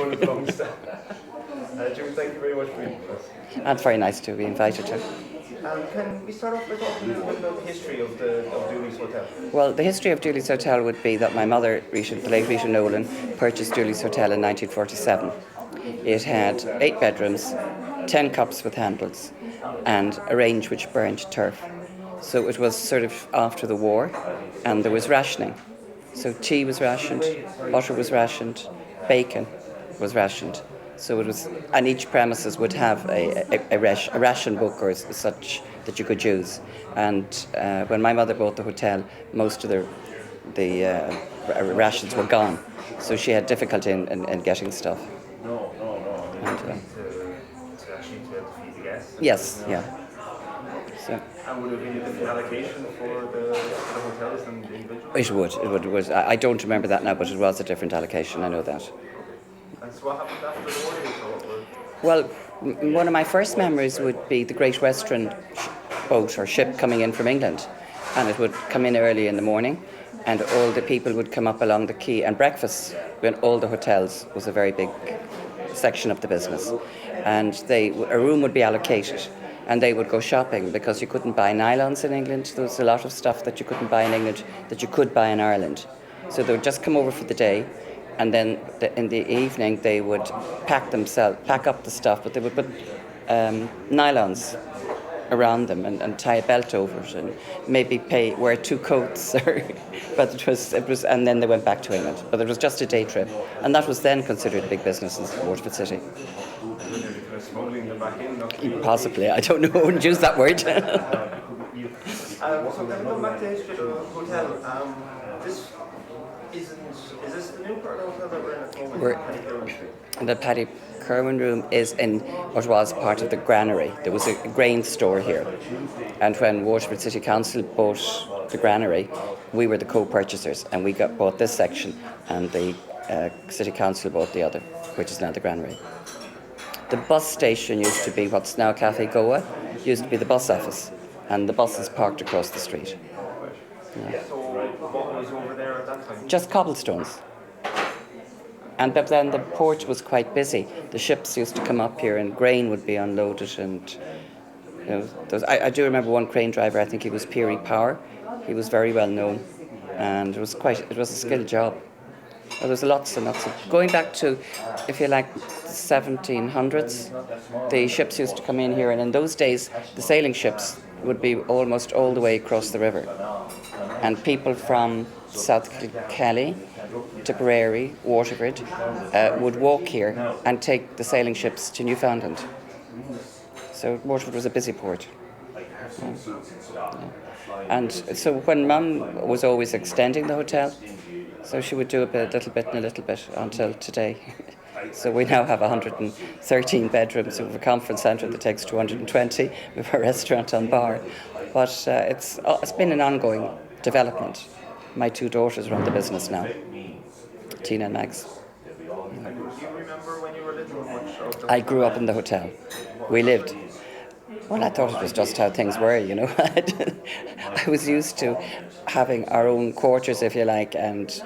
full long staff. Jim, thank you very much for being with us. That's very nice to be invited to. Can we start off by talking a little bit about the history of Dooley's Hotel? Well, the history of Dooley's Hotel would be that my mother, the late Rita Nolan, purchased Dooley's Hotel in 1947. It had 8 bedrooms, 10 cups with handles, and a range which burnt turf. So it was sort of after the war, and there was rationing. So tea was rationed, butter was rationed, bacon was rationed. So it was, and each premises would have a ration book or such that you could use. And when my mother bought the hotel, most of the rations were gone. So she had difficulty in getting stuff. No. And, to actually to feed the guests? Yes, yeah. So. And would it be a different allocation for the hotels than the individuals? It would. I don't remember that now, but it was a different allocation, I know that. And so what happened after the war? Well, one of my first memories would be the Great Western boat or ship coming in from England. And it would come in early in the morning, and all the people would come up along the quay, and breakfast in all the hotels was a very big section of the business. And a room would be allocated, and they would go shopping because you couldn't buy nylons in England. There was a lot of stuff that you couldn't buy in England that you could buy in Ireland. So they would just come over for the day, and then in the evening they would pack up the stuff, but they would put nylons around them and tie a belt over it, and maybe wear 2 coats. But it was, and then they went back to England. But it was just a day trip, and that was then considered big business in Waterford City. Smuggling them back in? Possibly, I don't know. I wouldn't use that word. So then going back to the history of the hotel, is this the new part of the hotel that we're in at the moment? We're the Paddy Kerwin room is in what was part of the granary. There was a grain store here, and when Waterford City Council bought the granary, we were the co-purchasers, and we bought this section, and the City Council bought the other, which is now the granary. The bus station used to be what's now Cafe Goa, used to be the bus office, and the buses parked across the street. Yeah. So what was over there at that time? Just cobblestones. But then the port was quite busy. The ships used to come up here, and grain would be unloaded. And I do remember one crane driver. I think he was Peary Power. He was very well known, and it was a skilled job. Well, there's lots and lots of going back to, if you like, the 1700s. The ships used to come in here, and in those days, the sailing ships would be almost all the way across the river, and people from South Kelly, Tipperary, Waterford would walk here and take the sailing ships to Newfoundland. So Waterford was a busy port. Yeah. And so when Mum was always extending the hotel, so she would do a little bit and a little bit until today. So we now have 113 bedrooms. We have a conference centre that takes 220. We have a restaurant and bar. But it's been an ongoing development. My 2 daughters run the business now, Tina and Max. And do you remember when you were little much? I grew up in the hotel. We lived. Well, I thought it was just how things were, you know. I was used to having our own quarters, if you like, and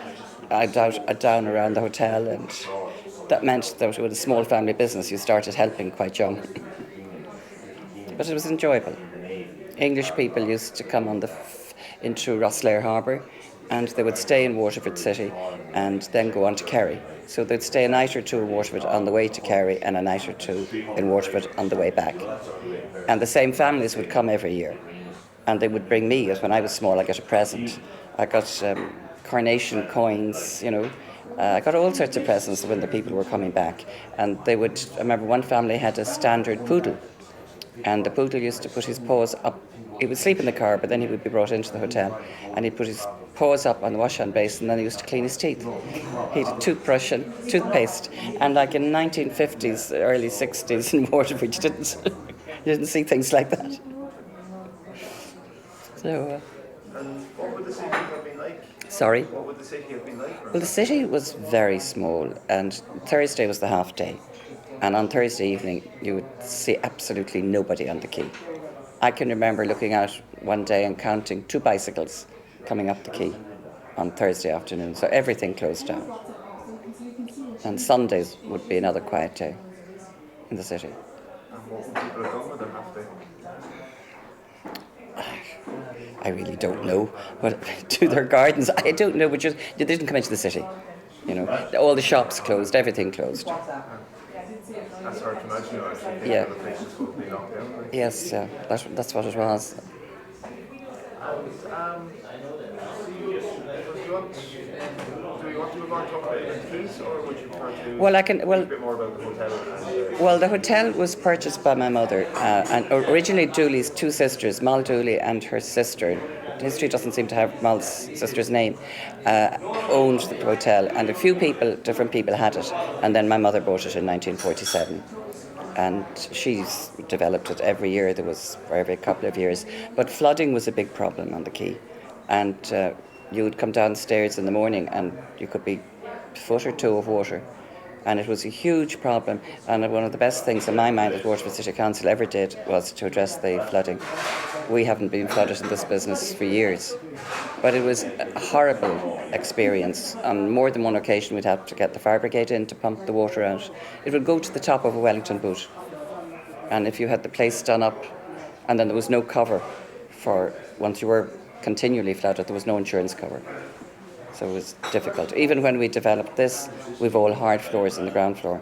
down around the hotel, and that meant that with a small family business, you started helping quite young. But it was enjoyable. English people used to come into Rosslare Harbour, and they would stay in Waterford City and then go on to Kerry. So they'd stay a night or 2 in Waterford on the way to Kerry and a night or 2 in Waterford on the way back. And the same families would come every year, and they would bring me, as when I was small, I got a present. I got carnation coins, you know. I got all sorts of presents when the people were coming back. And I remember one family had a standard poodle, and the poodle used to put his paws up. He would sleep in the car, but then he would be brought into the hotel, and he'd put his paws up on the wash-hand basin, and then he used to clean his teeth. He had a toothbrush and toothpaste, and like in 1950s, early 60s in Waterford, you didn't see things like that. So. And what would the city have been like? Sorry? What would the city have been like? Well, the city was very small, and Thursday was the half day. And on Thursday evening, you would see absolutely nobody on the quay. I can remember looking out one day and counting 2 bicycles coming up the quay on Thursday afternoon. So everything closed down. and Sundays would be another quiet day in the city. And what would people have done with their half day? I really don't know. But to their gardens, I don't know. But just they didn't come into the city. You know, all the shops closed, everything closed. That's hard to imagine, actually. Yeah. The places will be locked down. Like. Yes, that's what it was. And, do you want to move on to talk about the keys, or would you prefer to Well, speak a bit more about the hotel? Well, the hotel was purchased by my mother, and originally Julie's two sisters, Moll Dooley and her sister. History doesn't seem to have Moll's sister's name. Owned the hotel, and a few people, different people, had it, and then my mother bought it in 1947. And she's developed it every year. There was for every couple of years, but flooding was a big problem on the quay, and you would come downstairs in the morning and you could be a foot or two of water, and it was a huge problem. And one of the best things in my mind that Waterford City Council ever did was to address the flooding. We haven't been flooded in this business for years, but it was a horrible experience. On more than one occasion we'd have to get the fire brigade in to pump the water out. It would go to the top of a Wellington boot, and if you had the place done up and then there was no cover for, once you were continually flooded, there was no insurance cover. So it was difficult. Even when we developed this, we've all hard floors in the ground floor,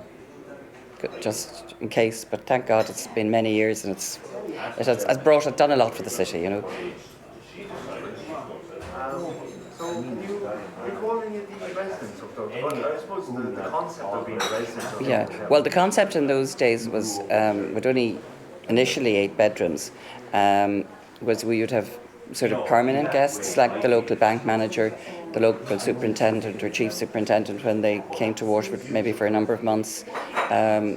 just in case. But thank God it's been many years, and it has done a lot for the city, you know. So can you recall any of the residents of those? I suppose the concept of being a resident of Yeah, well, the concept in those days was, with only initially 8 bedrooms, was we would have sort of permanent guests, like the local bank manager, the local superintendent or chief superintendent when they came to Waterford, maybe for a number of months.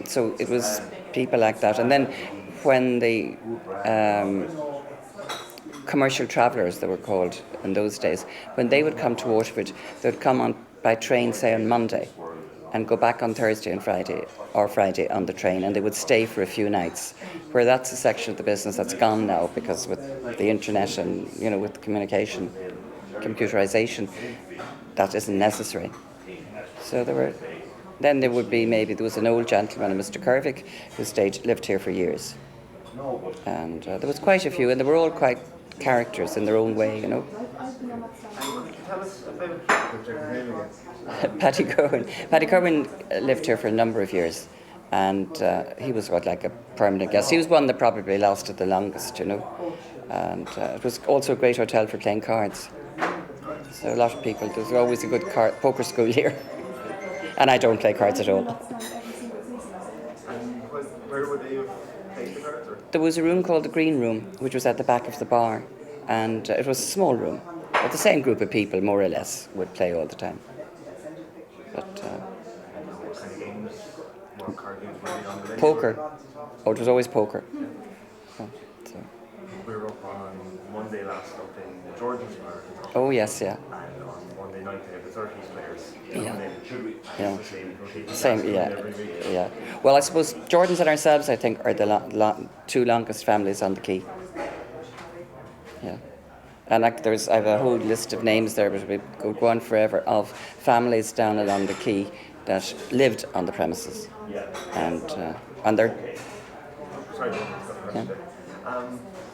So it was people like that. And then when the commercial travellers, they were called in those days, when they would come to Waterford, they would come on by train, say on Monday, and go back on Thursday and Friday, or Friday on the train, and they would stay for a few nights. Where that's a section of the business that's gone now, because with the internet and, you know, with the computerization, that isn't necessary. So there would be, maybe there was an old gentleman, a Mr. Kervick, who lived here for years, and there was quite a few, and they were all quite characters in their own way, you know. Tell us about your name again. Paddy Corwin. Paddy Corwin lived here for a number of years, and he was like a permanent guest. He was one that probably lasted the longest, you know. And it was also a great hotel for playing cards. So a lot of people, there's always a good poker school here. And I don't play cards at all. And where would they have played the cards? Or? There was a room called the Green Room, which was at the back of the bar, and it was a small room. But the same group of people, more or less, would play all the time. But What kind of games, what card games were they on the list? poker. Oh, it was always poker. Oh, so. We were up on Monday last up in Jordan's Bar. Oh yes, yeah. And on Monday night they had the 30s players. Yeah. Yeah. Same, yeah. Well, I suppose Jordans and ourselves, I think, are the two longest families on the quay. Yeah. And I have a whole list of names there, but we could go on forever, of families down along the quay that lived on the premises. And they're... Sorry,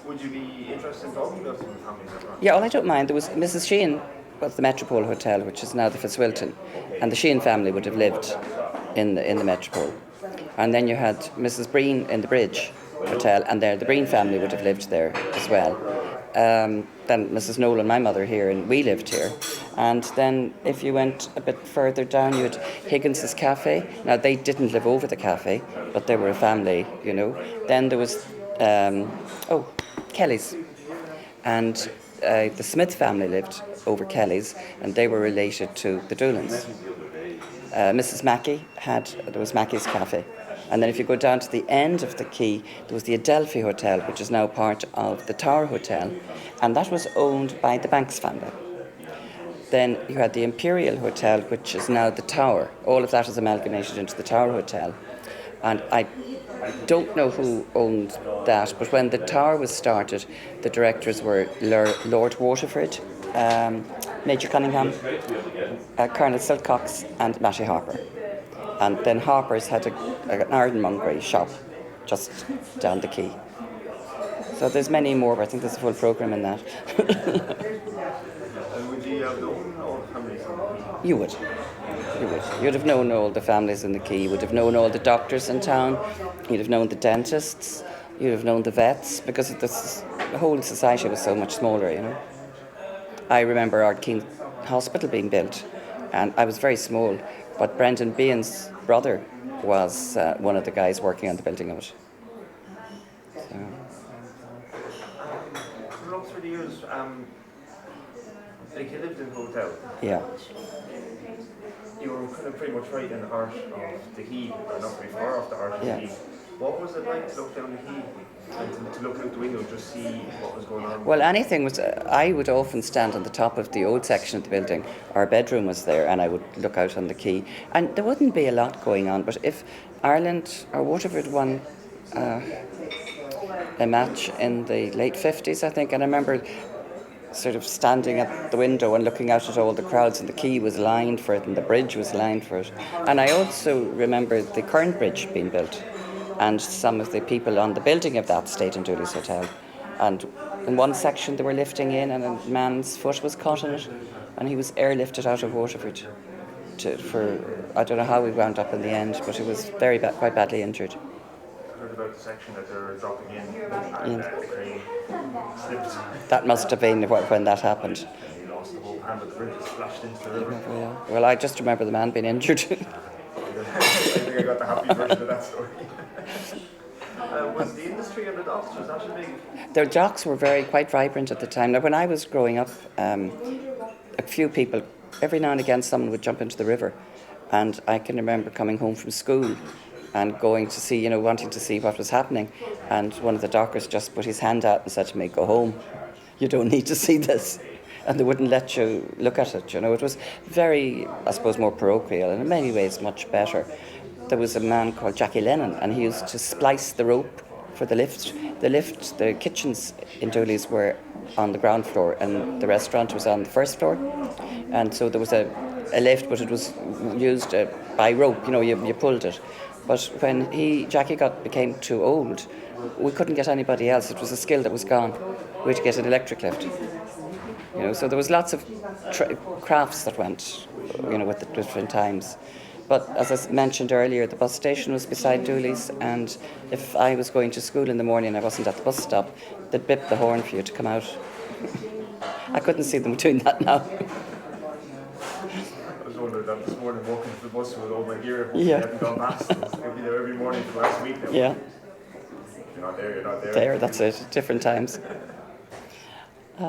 would you be interested in talking about some of the families that run? Yeah, well, I don't mind. There was Mrs. Sheehan, was the Metropole Hotel, which is now the Fitzwilton, and the Sheehan family would have lived in the Metropole. And then you had Mrs. Breen in the Bridge Hotel, and the Breen family would have lived there as well. Then Mrs. Nolan, my mother, here, and we lived here. And then if you went a bit further down, you had Higgins's Cafe. Now, they didn't live over the cafe, but they were a family, you know. Then there was, Kelly's. And the Smith family lived over Kelly's, and they were related to the Doolans. Mrs. Mackey there was Mackey's Cafe. And then if you go down to the end of the quay, there was the Adelphi Hotel, which is now part of the Tower Hotel, and that was owned by the Banks family. Then you had the Imperial Hotel, which is now the Tower. All of that is amalgamated into the Tower Hotel. And I don't know who owned that, but when the Tower was started, the directors were Lord Waterford, Major Cunningham, Colonel Silcox and Matty Harper. And then Harper's had an ironmongery shop just down the quay. So there's many more, but I think there's a full programme in that. And would you have known all the families on the quay? You would. You'd have known all the families in the quay. You would have known all the doctors in town. You'd have known the dentists. You'd have known the vets, because the whole society was so much smaller, you know. I remember our King Hospital being built, and I was very small, but Brendan Behan's brother was one of the guys working on the building of it. So. Through the years, like you lived in a hotel. Yeah. You were kind of pretty much right in the heart of the quay, or not very far off the heart of the quay. What was it like to look down the quay and to look out the window and just see what was going on? Well, anything was. I would often stand on the top of the old section of the building. Our bedroom was there, and I would look out on the quay. And there wouldn't be a lot going on, but if Ireland or Waterford won a match in the late 50s, I think, and I remember sort of standing at the window and looking out at all the crowds, and the quay was lined for it and the bridge was lined for it. And I also remember the current bridge being built, and some of the people on the building of that stayed in Dooley's Hotel. And in one section they were lifting in, and a man's foot was caught in it, and he was airlifted out of Waterford for I don't know how he wound up in the end, but he was very quite badly injured. I heard about the section that they were dropping in and the crane slipped. That must have been when that happened. And he lost the whole hand, but the bridge was splashed into the river. Yeah. Well, I just remember the man being injured. I think I got the happy version of that story. Was the industry of the docks, was that a big? Their docks were quite vibrant at the time. Now, when I was growing up, a few people, every now and again, someone would jump into the river, and I can remember coming home from school and going to see, wanting to see what was happening, and one of the dockers just put his hand out and said to me, "Go home. You don't need to see this." And they wouldn't let you look at it. It was very, I suppose, more parochial, and in many ways much better. There was a man called Jackie Lennon, and he used to splice the rope for the lift. The kitchens in Dooley's were on the ground floor, and the restaurant was on the first floor. And so there was a lift, but it was used by rope. You pulled it. But when Jackie became too old, we couldn't get anybody else. It was a skill that was gone. We had to get an electric lift. So there was lots of crafts that went, with the different times. But as I mentioned earlier, the bus station was beside Dooley's, and if I was going to school in the morning and I wasn't at the bus stop, they'd bip the horn for you to come out. I couldn't see them doing that now. I was wondering that this morning, walking to the bus with all my gear, Yeah. I hadn't gone past. I'd be there every morning for the last week now. Yeah. If you're not there, you're not there. There, that's it. Different times.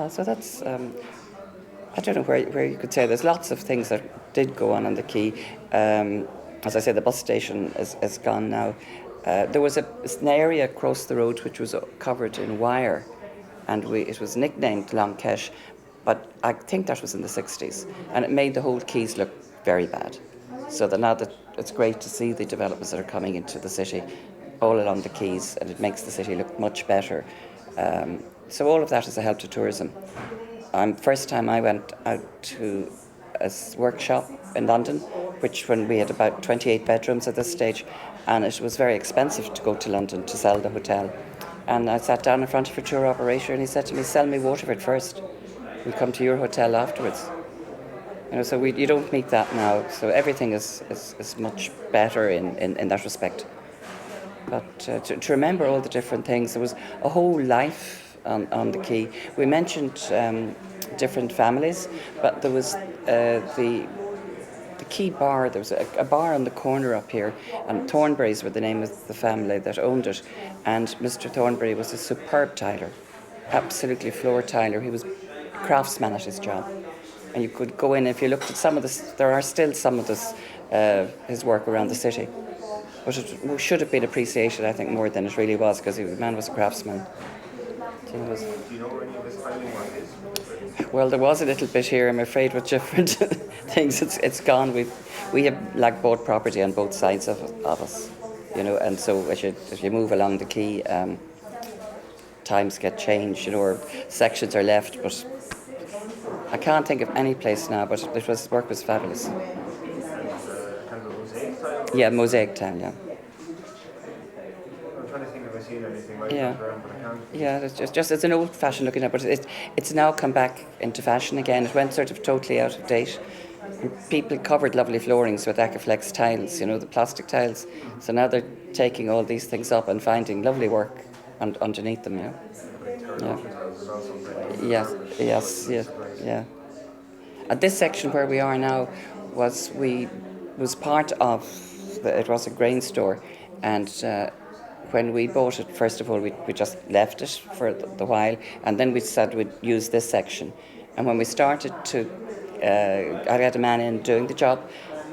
So that's, I don't know where you could say. There's lots of things that did go on the quay. As I say, the bus station is gone now. There was an area across the road which was covered in wire, and it was nicknamed Long Kesh, but I think that was in the 60s, and it made the whole quays look very bad. So that now that it's great to see the developments that are coming into the city all along the quays, and it makes the city look much better. So all of that is a help to tourism. First time I went out to a workshop in London, when we had about 28 bedrooms at this stage, and it was very expensive to go to London to sell the hotel. And I sat down in front of a tour operator, and he said to me, "Sell me Waterford first. We'll come to your hotel afterwards." So you don't meet that now. So everything is much better in that respect. But to remember all the different things, there was a whole life on the quay. We mentioned different families, but there was the quay bar. There was a bar on the corner up here, and Thornberrys were the name of the family that owned it. And Mr. Thornberry was a superb tiler, absolutely floor tiler. He was a craftsman at his job, and you could go in. If you looked at some of this, there are still some of this his work around the city, but it should have been appreciated, I think, more than it really was, because the man was a craftsman. Do you know where any of this tiling work is? Well, there was a little bit here, I'm afraid, with different things. It's gone. We have bought property on both sides of us, and so as you move along the quay, times get changed, or sections are left, but I can't think of any place now, but work was fabulous. And kind of a mosaic tile Yeah, Mosaic Town, yeah. I'm trying to think if I've seen anything like Yeah. that around, but I can't. Yeah, it's an old-fashioned looking at, but it's now come back into fashion again. It went sort of totally out of date. People covered lovely floorings with Ecoflex tiles, you know, the plastic tiles. So now they're taking all these things up and finding lovely work underneath them, you know. Yeah. Yes, yes, yes, yeah. And this section where we are now was part of it was a grain store, and when we bought it, first of all, we just left it for the while, and then we said we'd use this section. And when we started to, I had a man in doing the job,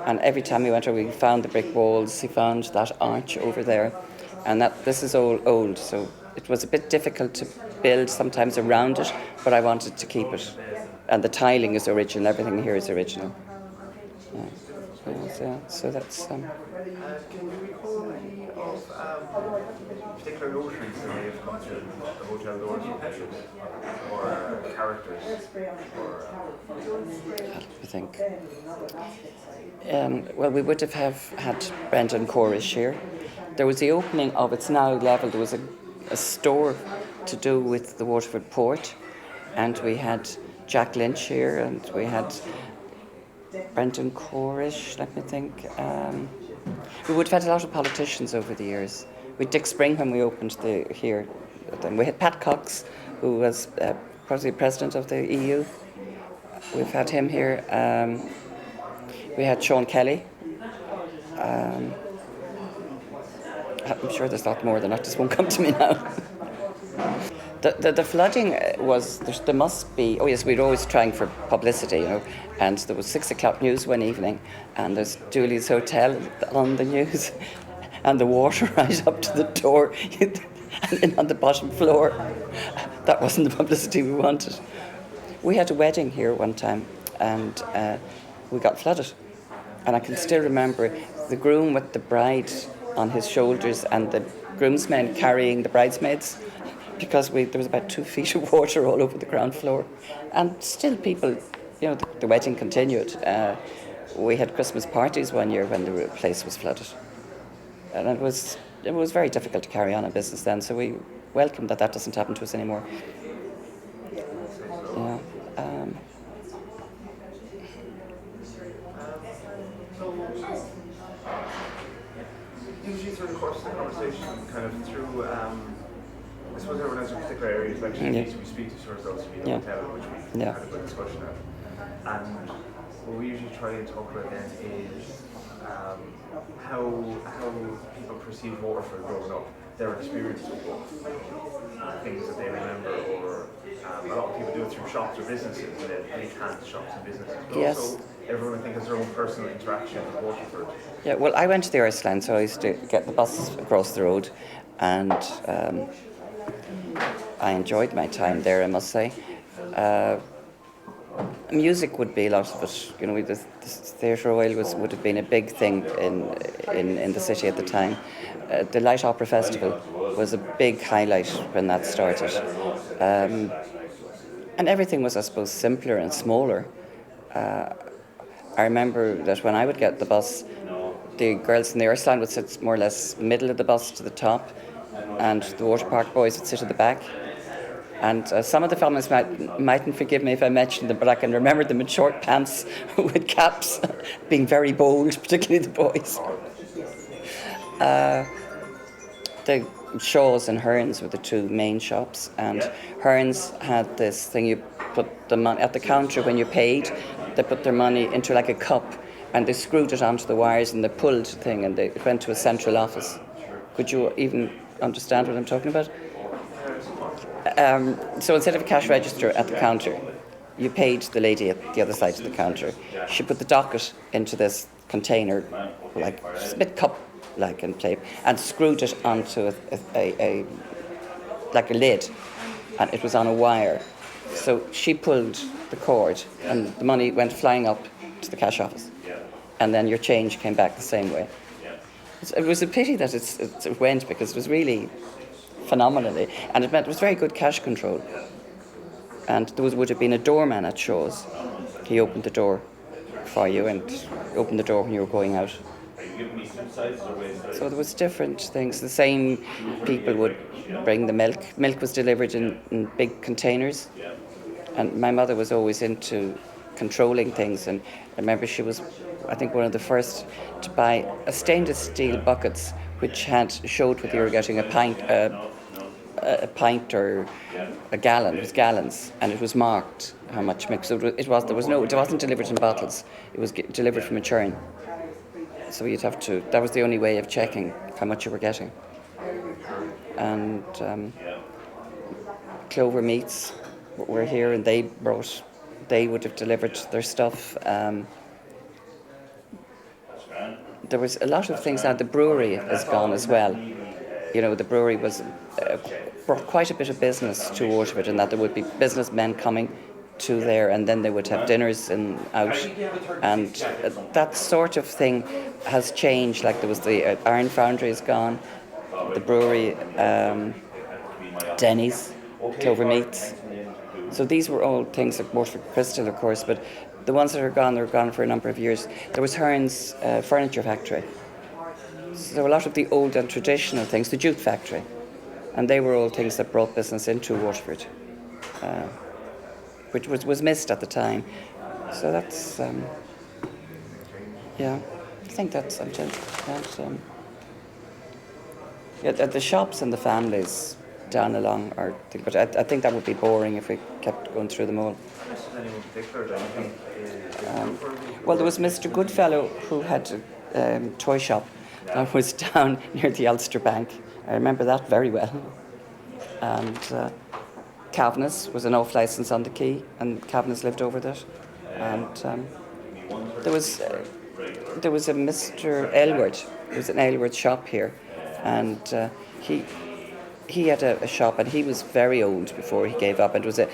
and every time we went over, we found the brick walls, he found that arch over there, and this is all old, so it was a bit difficult to build sometimes around it, but I wanted to keep it. And the tiling is original, everything here is original. So that's... Can you recall any of particular notaries that may have come through the hotel doors or characters? I think. Well, we would have had Brendan Corish here. There was the opening of, it's now level, there was a store to do with the Waterford port, and we had Jack Lynch here, and we had Brendan Corish, let me think. We would have had a lot of politicians over the years. We had Dick Spring when we opened here. Then we had Pat Cox, who was probably president of the EU. We've had him here. We had Sean Kelly. I'm sure there's a lot more than that, just won't come to me now. The flooding was, there must be, oh yes, we're always trying for publicity, you know, and there was 6 o'clock news one evening, and there's Julie's Hotel on the news, and the water right up to the door, and on the bottom floor. That wasn't the publicity we wanted. We had a wedding here one time, and we got flooded. And I can still remember the groom with the bride on his shoulders and the groomsmen carrying the bridesmaids, because there was about 2 feet of water all over the ground floor. And still people, you know, the wedding continued. We had Christmas parties one year when the place was flooded. And it was very difficult to carry on a business then, so we welcome that doesn't happen to us anymore. Yeah. Usually through the course of the conversation, kind of through, I suppose everyone has particular areas, like we speak to sort of those Lido Hotel, which we had a good discussion at. And what we usually try and talk about then is how people perceive Waterford growing up, their experience with Waterford, things that they remember, or a lot of people do it through shops or businesses, and they can't shops and businesses, but also everyone I think has their own personal interaction with Waterford. Yeah, well, I went to the Iceland, so I used to get the bus across the road, and I enjoyed my time there, I must say. Music would be a lot of it. You know, the Theatre Royal would have been a big thing in the city at the time. The Light Opera Festival was a big highlight when that started. And everything was, I suppose, simpler and smaller. I remember that when I would get the bus, the girls in the Iceland would sit more or less middle of the bus to the top, and the water park boys would sit at the back. And some of the families mightn't forgive me if I mentioned them, but I can remember them in short pants with caps, being very bold, particularly the boys. The Shaws and Hearns were the 2 main shops, and Hearns had this thing, you put the money at the counter when you paid, they put their money into like a cup, and they screwed it onto the wires, and they pulled the thing, and it went to a central office. Could you even understand what I'm talking about? So instead of a cash register at the counter, you paid the lady at the other side of the counter. She put the docket into this container, like just a bit cup-like in shape, and screwed it onto a like a lid, and it was on a wire. So she pulled the cord, and the money went flying up to the cash office, and then your change came back the same way. It was a pity that it went, because it was really phenomenally, and it meant it was very good cash control. And there would have been a doorman at Shaw's. He opened the door for you and opened the door when you were going out So there was different things. The same people would bring the milk. Milk was delivered in big containers, and my mother was always into controlling things. And I remember she was, I think, one of the first to buy a stainless steel buckets which showed whether you were getting a pint or a gallon. It was gallons, and it was marked how much milk. So it wasn't delivered in bottles. It was delivered from a churn. So you'd have to. That was the only way of checking how much you were getting. And Clover Meats were here, and they would have delivered their stuff. There was a lot of things now. The brewery has gone as well. You know, the brewery brought quite a bit of business to Waterford, and that there would be businessmen coming to there, and then they would have dinners out, and that sort of thing has changed. Like there was the Iron Foundry is gone, the brewery, Denny's, Clover Meats. So these were all things like Waterford Crystal, of course, but the ones that are gone, they're gone for a number of years. There was Hearn's furniture factory. So a lot of the old and traditional things, the jute factory, and they were all things that brought business into Waterford, which was missed at the time. So that's, yeah, I think that's, the shops and the families down along are, but I think that would be boring if we kept going through them all. Well, there was Mr. Goodfellow who had a toy shop that was down near the Ulster Bank. I remember that very well. And Kavanagh's was an off licence on the quay, and Kavanagh's lived over that. And there was a Mr. Aylward. There was an Aylward shop here, and he had a shop, and he was very old before he gave up. And it was a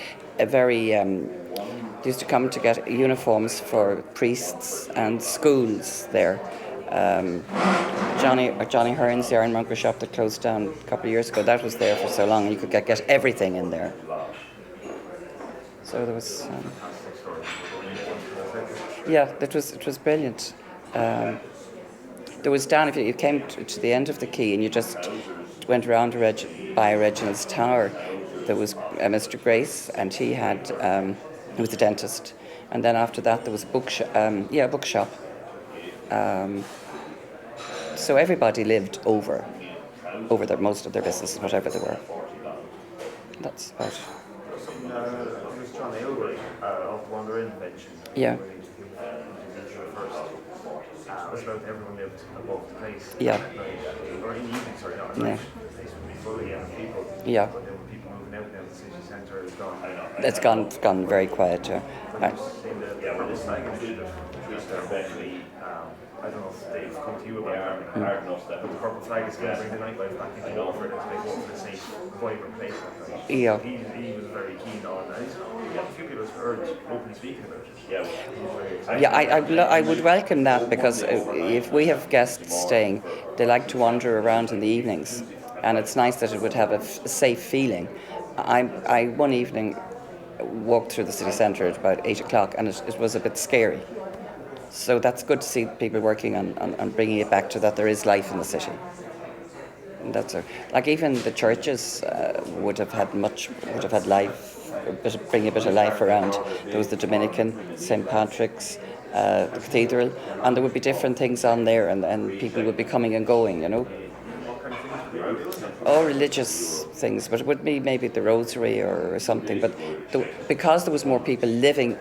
very they used to come to get uniforms for priests and schools there. Johnny Hearn's, the ironmonger shop that closed down a couple of years ago, that was there for so long, and you could get everything in there. So there was, it was brilliant. There was down, if you came to the end of the quay and you just went around by Reginald's Tower, there was Mr. Grace, and he was a dentist, and then after that there was a bookshop. So everybody lived over most of their businesses, whatever they were. That's about it. There's John Aylward of Wander Inn mentioned. Yeah. It was about everyone lived above the place. Yeah. Or in the evening, sorry, not at night. The place would be fully empty people. Yeah. But then when people moving out now, the city centre is gone. It's gone very quiet, yeah. I don't know if they've come to you about it, but the purple flag is going to bring the nightlife back into Waterford to make Waterford a safe, vibrant place. Yeah. He was very keen on that. A few people have heard openly speaking about it. Yeah, I would welcome that, because if we have guests staying, they like to wander around in the evenings, and it's nice that it would have a safe feeling. I one evening walked through the city centre at about 8 o'clock, and it was a bit scary. So that's good to see people working on bringing it back to that there is life in the city. And that's like even the churches would have had life, bring a bit of life around. There was the Dominican, St. Patrick's, the cathedral, and there would be different things on there, and people would be coming and going, you know. All religious things, but it would be maybe the rosary or something. But because there was more people living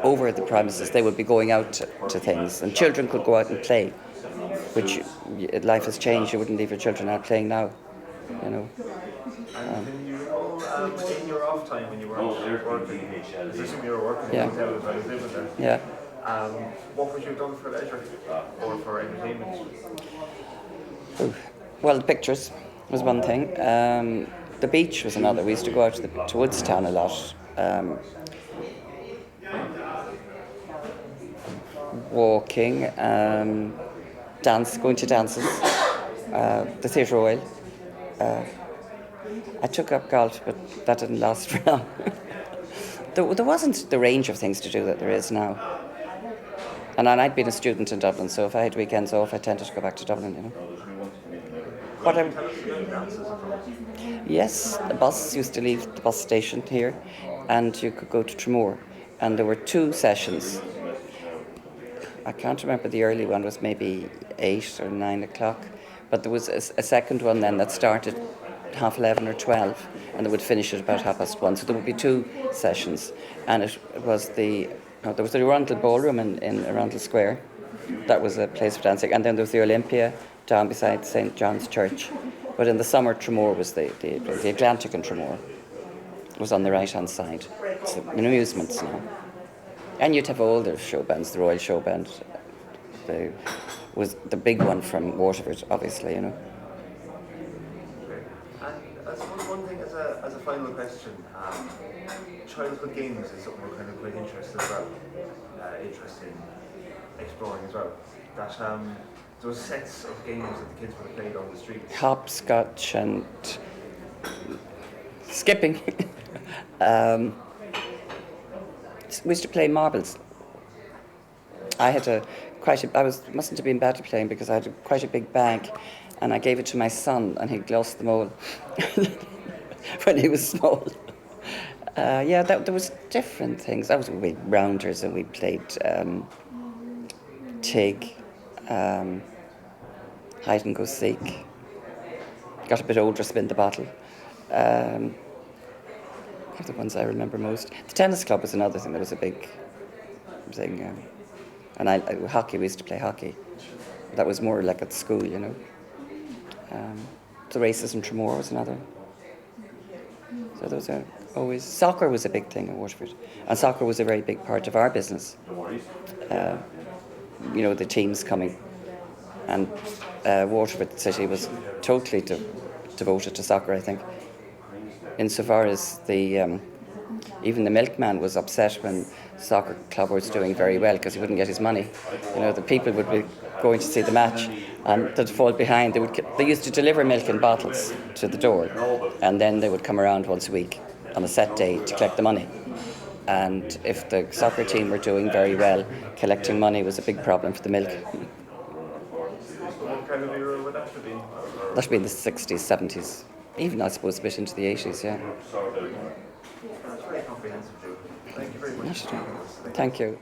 over the premises, they would be going out to things, and children could go out and play, which life has changed. You wouldn't leave your children out playing now, you know. And you know, in your off time when you were working, I assume you were working in the hotel as well as living there. Yeah. What would you have done for leisure or for entertainment? Well, the pictures was one thing. The beach was another. We used to go out to Woodstown a lot. Walking, going to dances, the Theatre Royal. I took up golf, but that didn't last for long. There wasn't the range of things to do that there is now. And I'd been a student in Dublin, so if I had weekends off, I tended to go back to Dublin, you know. What I, Tell us about dances from. yes, the bus used to leave the bus station here, and you could go to Tramore. And there were 2 sessions. I can't remember, the early one was maybe 8 or 9 o'clock, but there was a second one then that started 11:30 or 12, and they would finish at about 1:30. So there would be 2 sessions, and it was there was the Arundel Ballroom in Arundel Square. That was a place for dancing, and then there was the Olympia down beside St. John's Church. But in the summer, Tramore was the Atlantic and Tramore. It was on the right-hand side. It's an amusements now. And you'd have all the show bands, the Royal Show Band. Was the big one from Waterford, obviously, you know. And I suppose one thing as a final question, childhood games is something we're kind of quite interested as well, interested in exploring as well. That those sets of games that the kids would have played on the streets. Hopscotch and skipping. We used to play marbles. I mustn't have been bad at playing because I had quite a big bag, and I gave it to my son, and he glossed them all when he was small. There was different things. We rounders, and we played tig, hide and go seek. Got a bit older, spin the bottle. Are the ones I remember most. The tennis club was another thing that was a big thing. And hockey, we used to play hockey. That was more like at school, you know. The races in Tramore was another. So those are always... Soccer was a big thing in Waterford. And soccer was a very big part of our business. You know, the teams coming. And Waterford City was totally devoted to soccer, I think. Insofar as even the milkman was upset when soccer club was doing very well because he wouldn't get his money. You know, the people would be going to see the match and they'd fall behind. They used to deliver milk in bottles to the door, and then they would come around once a week on a set day to collect the money. And if the soccer team were doing very well, collecting money was a big problem for the milk. What kind of era would that have been? That would be in the 60s, 70s. Even, I suppose, a bit into the 80s, yeah. That's very comprehensive, Joe. Thank you very much. Thank you.